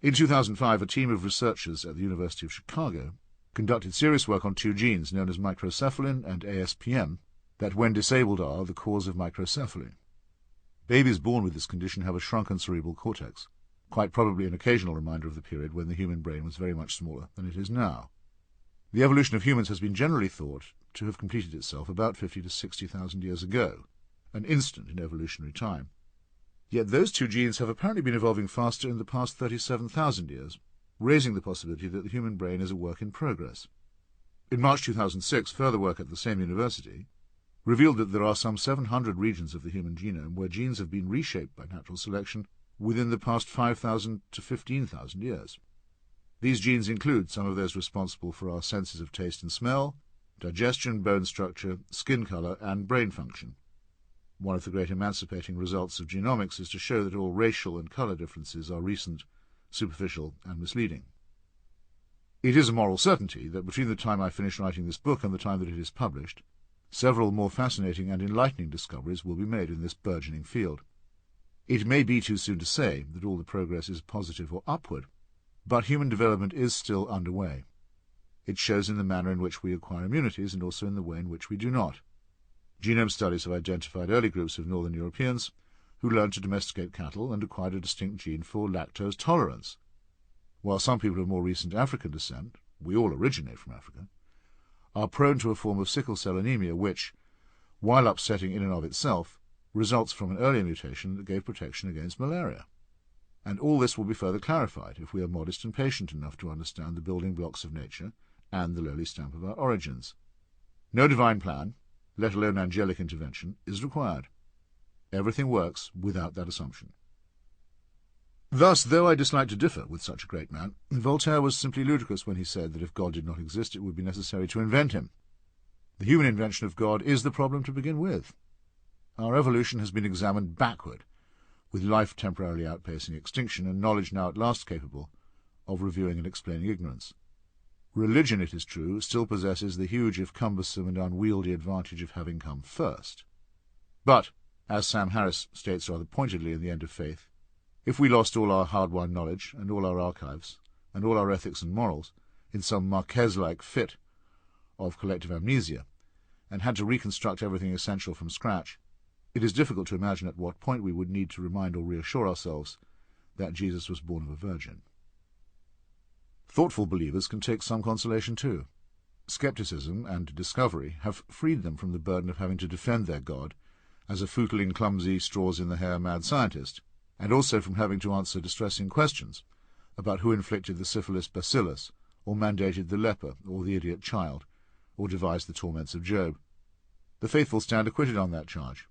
In 2005, a team of researchers at the University of Chicago conducted serious work on two genes known as microcephalin and ASPM that, when disabled, are the cause of microcephaly. Babies born with this condition have a shrunken cerebral cortex, quite probably an occasional reminder of the period when the human brain was very much smaller than it is now. The evolution of humans has been generally thought to have completed itself about 50 to 60,000 years ago, an instant in evolutionary time. Yet those two genes have apparently been evolving faster in the past 37,000 years, raising the possibility that the human brain is a work in progress. In March 2006, further work at the same university revealed that there are some 700 regions of the human genome where genes have been reshaped by natural selection within the past 5,000 to 15,000 years. These genes include some of those responsible for our senses of taste and smell, digestion, bone structure, skin color, and brain function. One of the great emancipating results of genomics is to show that all racial and color differences are recent, superficial, and misleading. It is a moral certainty that between the time I finish writing this book and the time that it is published, several more fascinating and enlightening discoveries will be made in this burgeoning field. It may be too soon to say that all the progress is positive or upward, but human development is still underway. It shows in the manner in which we acquire immunities and also in the way in which we do not. Genome studies have identified early groups of northern Europeans who learned to domesticate cattle and acquired a distinct gene for lactose tolerance, while some people of more recent African descent, we all originate from Africa, are prone to a form of sickle cell anemia which, while upsetting in and of itself, results from an earlier mutation that gave protection against malaria. And all this will be further clarified if we are modest and patient enough to understand the building blocks of nature and the lowly stamp of our origins. No divine plan, let alone angelic intervention, is required. Everything works without that assumption. Thus, though I dislike to differ with such a great man, Voltaire was simply ludicrous when he said that if God did not exist, it would be necessary to invent him. The human invention of God is the problem to begin with. Our evolution has been examined backward, with life temporarily outpacing extinction and knowledge now at last capable of reviewing and explaining ignorance. Religion, it is true, still possesses the huge if cumbersome and unwieldy advantage of having come first. But, as Sam Harris states rather pointedly in The End of Faith, if we lost all our hard-won knowledge and all our archives and all our ethics and morals in some Marquez-like fit of collective amnesia and had to reconstruct everything essential from scratch, it is difficult to imagine at what point we would need to remind or reassure ourselves that Jesus was born of a virgin. Thoughtful believers can take some consolation too. Skepticism and discovery have freed them from the burden of having to defend their God as a footling, clumsy, straws-in-the-hair mad scientist, and also from having to answer distressing questions about who inflicted the syphilis bacillus, or mandated the leper, or the idiot child, or devised the torments of Job. The faithful stand acquitted on that charge.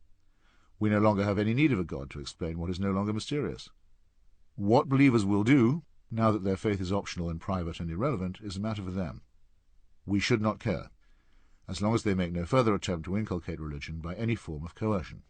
We no longer have any need of a God to explain what is no longer mysterious. What believers will do, now that their faith is optional and private and irrelevant, is a matter for them. We should not care, as long as they make no further attempt to inculcate religion by any form of coercion.